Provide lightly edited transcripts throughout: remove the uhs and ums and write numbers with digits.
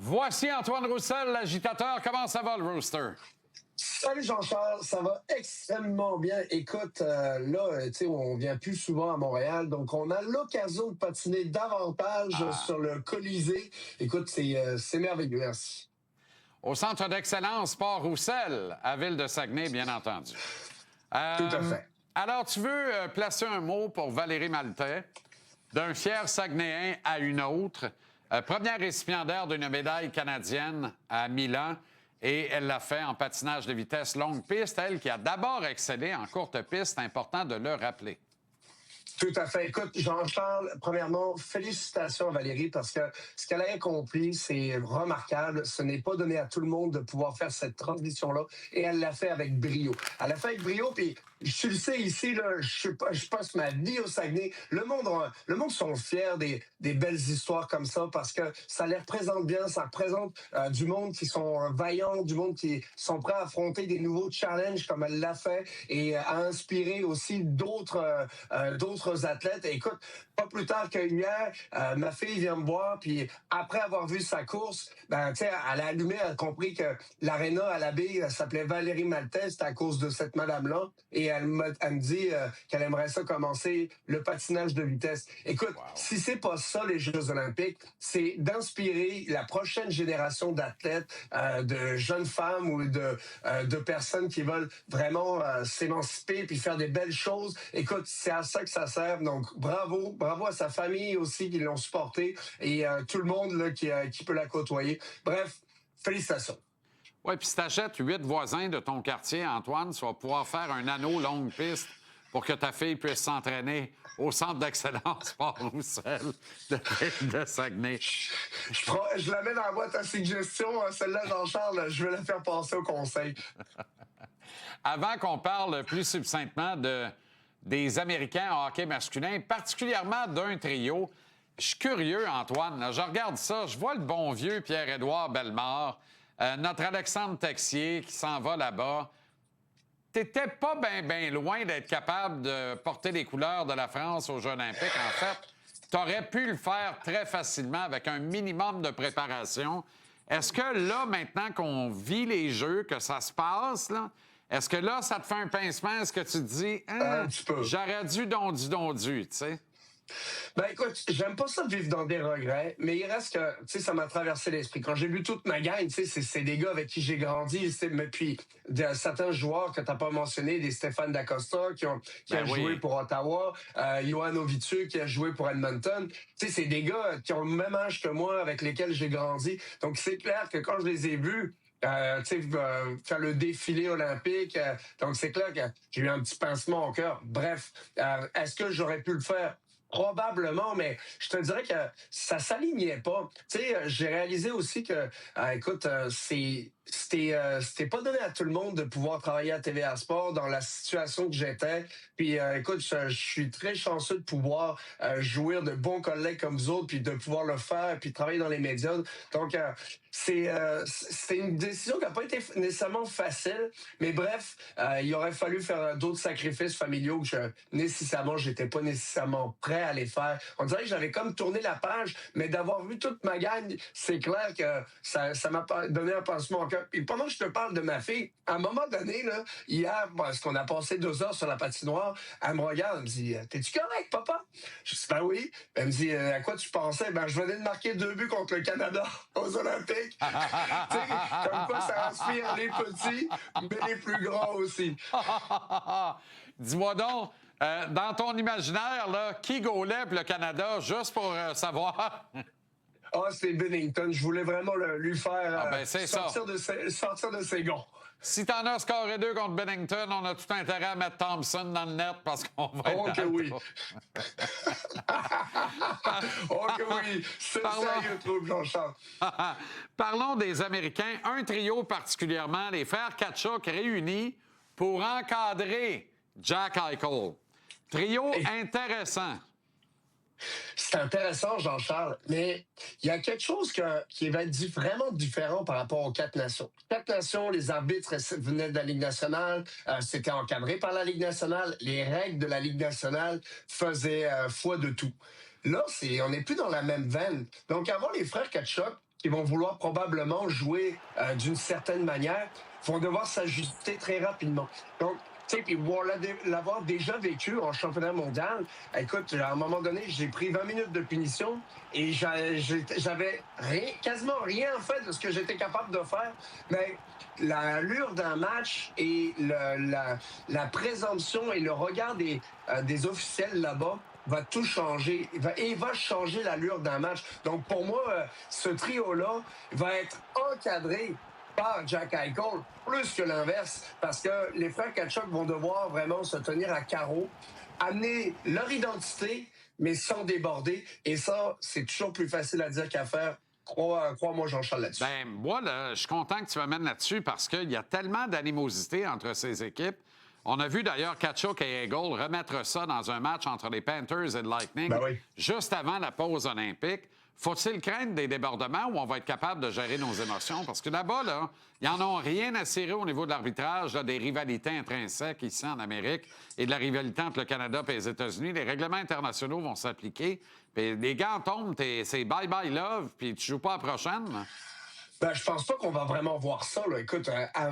Voici Antoine Roussel, l'agitateur. Comment ça va, le Rooster? Salut Jean-Charles, ça va extrêmement bien. Écoute, là, tu sais, on vient plus souvent à Montréal, donc on a l'occasion de patiner davantage sur le Colisée. Écoute, c'est merveilleux, merci. Au Centre d'excellence Port-Roussel, à Ville-de-Saguenay, bien entendu. Tout à fait. Alors, tu veux placer un mot pour Valérie Maltais, d'un fier Saguenayen à une autre, première récipiendaire d'une médaille canadienne à Milan, et elle l'a fait en patinage de vitesse longue piste, elle qui a d'abord excellé en courte piste, important de le rappeler. Tout à fait. Écoute, Jean-Charles, premièrement, félicitations à Valérie parce que ce qu'elle a accompli, c'est remarquable. Ce n'est pas donné à tout le monde de pouvoir faire cette transition-là et elle l'a fait avec brio. Elle l'a fait avec brio, puis tu le sais ici, là, je passe ma vie au Saguenay. Le monde sont fiers des belles histoires comme ça parce que ça les représente bien, ça représente du monde qui sont vaillants, du monde qui sont prêts à affronter des nouveaux challenges comme elle l'a fait et à inspirer aussi d'autres athlètes. Et écoute, pas plus tard que hier, ma fille vient me voir, puis après avoir vu sa course, ben, tu sais, elle a allumé, elle a compris que l'aréna à la baie s'appelait Valérie Maltais, c'était à cause de cette madame-là, et elle me dit qu'elle aimerait ça commencer le patinage de vitesse. Écoute, si c'est pas ça les Jeux olympiques, c'est d'inspirer la prochaine génération d'athlètes, de jeunes femmes ou de personnes qui veulent vraiment s'émanciper puis faire des belles choses. Écoute, c'est à ça que ça sert. Donc, bravo à sa famille aussi qui l'ont supporté et tout le monde là, qui peut la côtoyer. Bref, félicitations. Oui, puis si tu achètes 8 voisins de ton quartier, Antoine, tu vas pouvoir faire un anneau longue piste pour que ta fille puisse s'entraîner au Centre d'excellence Port-Roussel de Saguenay. Je la mets dans la boîte à suggestions. Celle-là, Jean-Charles, je vais la faire passer au conseil. Avant qu'on parle plus succinctement des Américains en hockey masculin, particulièrement d'un trio, je suis curieux, Antoine. Là, je regarde ça, je vois le bon vieux Pierre-Édouard Bellemare, notre Alexandre Texier qui s'en va là-bas. T'étais pas bien loin d'être capable de porter les couleurs de la France aux Jeux olympiques. En fait, t'aurais pu le faire très facilement avec un minimum de préparation. Est-ce que là, maintenant qu'on vit les Jeux, que ça se passe, là, est-ce que là, ça te fait un pincement? Est-ce que tu te dis, Un petit peu. J'aurais dû dondu, tu sais? Ben écoute, j'aime pas ça vivre dans des regrets, mais il reste que, tu sais, ça m'a traversé l'esprit. Quand j'ai vu toute ma gang, tu sais, c'est des gars avec qui j'ai grandi, mais puis certains joueurs que t'as pas mentionné, des Stéphane Dacosta qui a joué pour Ottawa, Johan Ovitu qui a joué pour Edmonton. Tu sais, c'est des gars qui ont le même âge que moi, avec lesquels j'ai grandi. Donc c'est clair que quand je les ai vus, faire le défilé olympique. Donc, c'est clair que j'ai eu un petit pincement au cœur. Bref, est-ce que j'aurais pu le faire? Probablement, mais je te dirais que ça s'alignait pas. Tu sais, j'ai réalisé aussi que, écoute, c'était pas donné à tout le monde de pouvoir travailler à TVA Sport dans la situation que j'étais. Puis, écoute, je suis très chanceux de pouvoir jouir de bons collègues comme vous autres, puis de pouvoir le faire, puis travailler dans les médias. Donc, c'est une décision qui n'a pas été nécessairement facile, mais bref, il aurait fallu faire d'autres sacrifices familiaux que j'étais pas nécessairement prêt à les faire. On dirait que j'avais comme tourné la page, mais d'avoir vu toute ma gang, c'est clair que ça m'a donné un pansement au cœur. Et pendant que je te parle de ma fille, à un moment donné, là, hier, parce qu'on a passé 2 heures sur la patinoire, elle me regarde, elle me dit « T'es-tu correct, papa? » Je dis « Ben oui. » Elle me dit « À quoi tu pensais? » Ben, je venais de marquer 2 buts contre le Canada aux Olympiques. Comme quoi ça inspire les petits, mais les plus grands aussi. Dis-moi donc, dans ton imaginaire, là, qui gaulait pour le Canada, juste pour savoir? C'est Binnington. Je voulais vraiment lui faire sortir de ses gonds. Si t'en as scoré 2 contre Binnington, on a tout intérêt à mettre Thompson dans le net parce qu'on va être que oui. Que oui. C'est sérieux, trouble, Jean-Charles. Parlons des Américains. Un trio particulièrement, les frères Tkachuk réunis pour encadrer Jack Eichel. Trio intéressant. C'est intéressant, Jean-Charles, mais il y a quelque chose qui va être vraiment différent par rapport aux 4 nations. 4 nations, les arbitres venaient de la Ligue nationale, c'était encadré par la Ligue nationale, les règles de la Ligue nationale faisaient foi de tout. Là, on n'est plus dans la même veine. Donc, avant les frères Tkachuk, qui vont vouloir probablement jouer d'une certaine manière vont devoir s'ajuster très rapidement. Donc, tu sais, puis l'avoir déjà vécu en championnat mondial, écoute, à un moment donné, j'ai pris 20 minutes de punition et j'avais quasiment rien fait de ce que j'étais capable de faire. Mais l'allure d'un match et la présomption et le regard des officiels là-bas va tout changer. Il va changer l'allure d'un match. Donc, pour moi, ce trio-là va être encadré par Jack Eichel, plus que l'inverse, parce que les frères Tkachuk vont devoir vraiment se tenir à carreau, amener leur identité, mais sans déborder. Et ça, c'est toujours plus facile à dire qu'à faire. Crois-moi, Jean-Charles, là-dessus. Ben moi, là, je suis content que tu m'amènes là-dessus parce qu'il y a tellement d'animosité entre ces équipes. On a vu d'ailleurs Tkachuk et Hagel remettre ça dans un match entre les Panthers et le Lightning juste avant la pause olympique. Faut-il craindre des débordements ou on va être capable de gérer nos émotions? Parce que là-bas, là, ils n'en ont rien à cirer au niveau de l'arbitrage, là, des rivalités intrinsèques ici en Amérique et de la rivalité entre le Canada et les États-Unis. Les règlements internationaux vont s'appliquer. Puis les gants tombent, c'est bye-bye love, puis tu joues pas à la prochaine. Là. Ben, je pense pas qu'on va vraiment voir ça. Là. Écoute,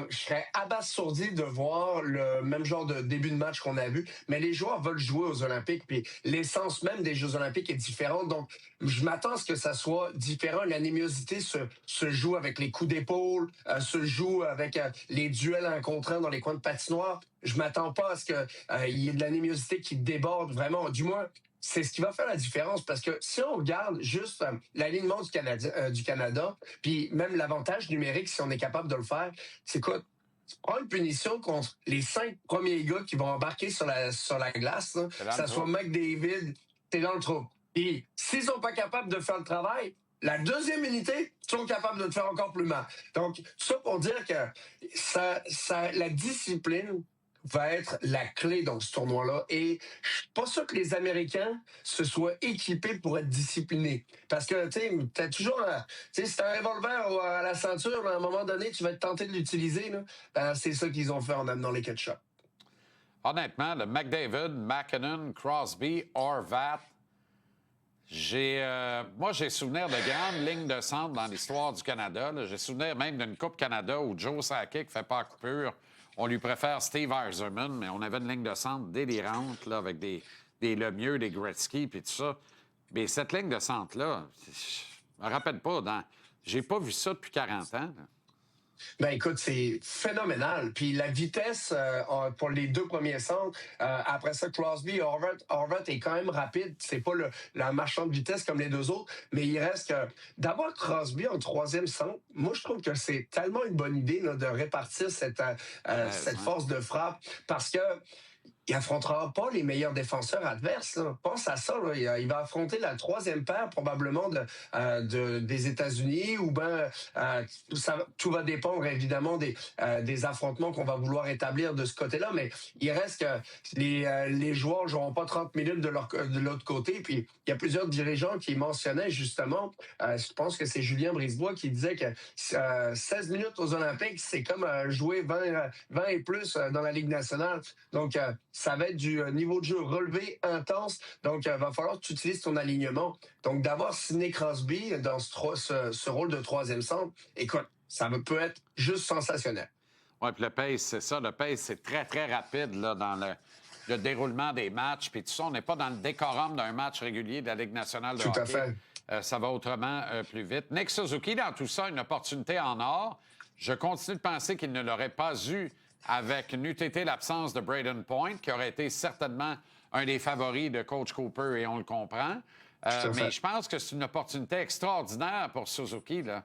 je serais abasourdi de voir le même genre de début de match qu'on a vu. Mais les joueurs veulent jouer aux Olympiques, puis l'essence même des Jeux Olympiques est différente. Donc, je m'attends à ce que ça soit différent. L'animosité se joue avec les coups d'épaule, se joue avec les duels un contre un dans les coins de patinoire. Je m'attends pas à ce qu'il y ait de l'animosité qui déborde vraiment. Du moins, c'est ce qui va faire la différence parce que si on regarde juste l'alignement du Canada, puis même l'avantage numérique, si on est capable de le faire, c'est quoi? Tu prends une punition contre les 5 premiers gars qui vont embarquer sur la glace, là, que ça soit McDavid, t'es dans le trou. Et s'ils sont pas capables de faire le travail, la deuxième unité sont capables de le faire encore plus mal. Donc, ça pour dire que la discipline va être la clé dans ce tournoi-là. Et je suis pas sûr que les Américains se soient équipés pour être disciplinés. Parce que, tu sais, t'as toujours... Tu sais, si t'as un revolver à la ceinture, à un moment donné, tu vas être tenté de l'utiliser. Là. Ben, c'est ça qu'ils ont fait en amenant les ketchup. Honnêtement, le McDavid, McKinnon, Crosby, Horvat, moi, j'ai souvenir de grandes lignes de centre dans l'histoire du Canada. Là. J'ai souvenir même d'une Coupe Canada où Joe Sakic fait pas à coupure. On lui préfère Steve Yzerman, mais on avait une ligne de centre délirante là, avec des Lemieux, des Gretzky, puis tout ça. Mais cette ligne de centre-là, je me rappelle pas. J'ai pas vu ça depuis 40 ans. Là. Ben écoute, c'est phénoménal. Puis la vitesse pour les deux premiers centres, après ça, Crosby, Horvat est quand même rapide. C'est pas la marchande de vitesse comme les deux autres, mais il reste que d'avoir Crosby en troisième centre, moi je trouve que c'est tellement une bonne idée là, de répartir cette force de frappe parce que il affrontera pas les meilleurs défenseurs adverses. Là. Pense à ça. Là. Il va affronter la troisième paire probablement des États-Unis ou bien tout va dépendre évidemment des affrontements qu'on va vouloir établir de ce côté-là. Mais il reste que les joueurs ne joueront pas 30 minutes de l'autre côté. Puis il y a plusieurs dirigeants qui mentionnaient justement, je pense que c'est Julien Brisebois qui disait que 16 minutes aux Olympiques, c'est comme jouer 20 et plus dans la Ligue nationale. Donc, ça va être du niveau de jeu relevé, intense. Donc, il va falloir que tu utilises ton alignement. Donc, d'avoir Sidney Crosby dans ce rôle de troisième centre, écoute, ça peut être juste sensationnel. Oui, puis le pace, c'est ça. Le pace, c'est très, très rapide là, dans le déroulement des matchs. Puis tout ça, on n'est pas dans le décorum d'un match régulier de la Ligue nationale de hockey. Tout à fait. Ça va autrement plus vite. Nick Suzuki, dans tout ça, une opportunité en or. Je continue de penser qu'il ne l'aurait pas eu avec n'eût été l'absence de Braden Point, qui aurait été certainement un des favoris de Coach Cooper, et on le comprend. Mais je pense que c'est une opportunité extraordinaire pour Suzuki, là,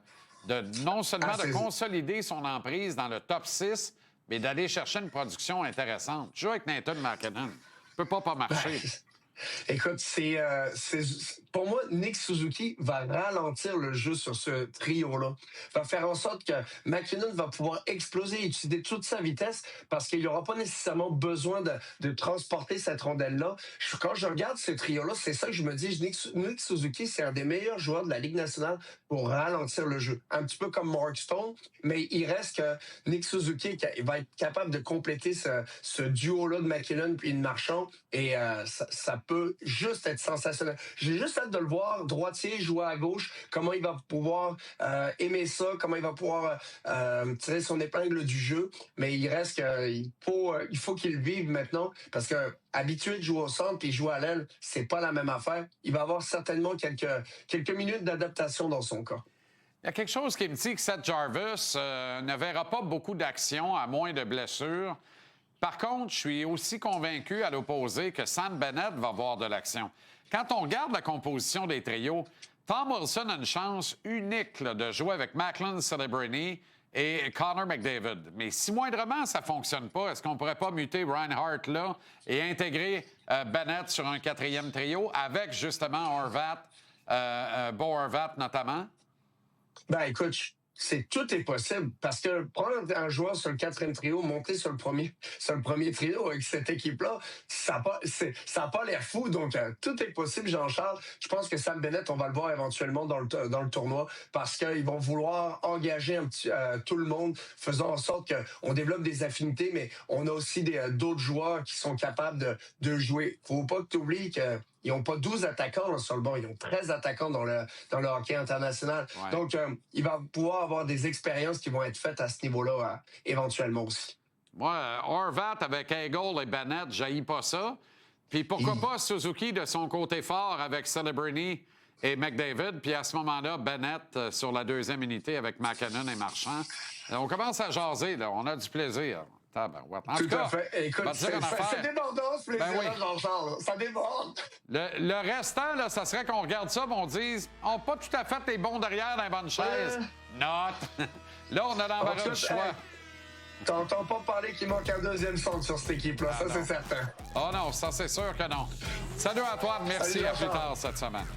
non seulement de consolider son emprise dans le top 6, mais d'aller chercher une production intéressante. Tu joues avec Nathan McKinnon. Ça ne peut pas marcher. Écoute, pour moi, Nick Suzuki va ralentir le jeu sur ce trio-là. Va faire en sorte que McKinnon va pouvoir exploser et utiliser toute sa vitesse parce qu'il n'y aura pas nécessairement besoin de transporter cette rondelle-là. Quand je regarde ce trio-là, c'est ça que je me dis. Nick Suzuki, c'est un des meilleurs joueurs de la Ligue nationale pour ralentir le jeu. Un petit peu comme Mark Stone, mais il reste que Nick Suzuki va être capable de compléter ce duo-là de McKinnon puis de Marchand et ça peut juste être sensationnel. J'ai juste hâte de le voir droitier jouer à gauche, comment il va pouvoir aimer ça, comment il va pouvoir tirer son épingle du jeu. Mais il reste qu'il faut qu'il le vive maintenant parce que habitué de jouer au centre et jouer à l'aile, c'est pas la même affaire. Il va avoir certainement quelques minutes d'adaptation dans son cas. Il y a quelque chose qui me dit que Seth Jarvis ne verra pas beaucoup d'action à moins de blessures. Par contre, je suis aussi convaincu à l'opposé que Sam Bennett va avoir de l'action. Quand on regarde la composition des trios, Tom Wilson a une chance unique là, de jouer avec Macklin Celebrini et Connor McDavid. Mais si moindrement ça ne fonctionne pas, est-ce qu'on ne pourrait pas muter Reinhart là et intégrer Bennett sur un quatrième trio avec justement Horvat, Bo Horvat notamment? Ben écoute, tout est possible parce que prendre un joueur sur le quatrième trio, monter sur le premier trio avec cette équipe-là, ça n'a pas l'air fou. Donc, tout est possible, Jean-Charles. Je pense que Sam Bennett, on va le voir éventuellement dans le tournoi parce qu'ils vont vouloir engager tout le monde, faisant en sorte qu'on développe des affinités, mais on a aussi d'autres joueurs qui sont capables de jouer. Faut pas que tu oublies que ils n'ont pas 12 attaquants là, sur le banc, ils ont 13 attaquants dans le hockey international. Ouais. Donc, il va pouvoir avoir des expériences qui vont être faites à ce niveau-là, éventuellement aussi. Moi, Horvat avec Hagel et Bennett, j'haïs pas ça. Puis pourquoi pas Suzuki de son côté fort avec Celebrini et McDavid, puis à ce moment-là, Bennett sur la deuxième unité avec McKinnon et Marchand. On commence à jaser, là. On a du plaisir. Tout à fait. Écoute, c'est débordant, ce plaisir, ben oui. Jean-Charles. Ça déborde. Le restant, là, ça serait qu'on regarde ça et on dise on n'a pas tout à fait les bons derrière dans les bonnes chaises. Note. Là, on a l'embarras du choix. T'entends pas parler qu'il manque un deuxième centre sur cette équipe-là, ça, c'est certain. Oh non, ça, c'est sûr que non. Salut Antoine, merci. Salut, à plus tard cette semaine.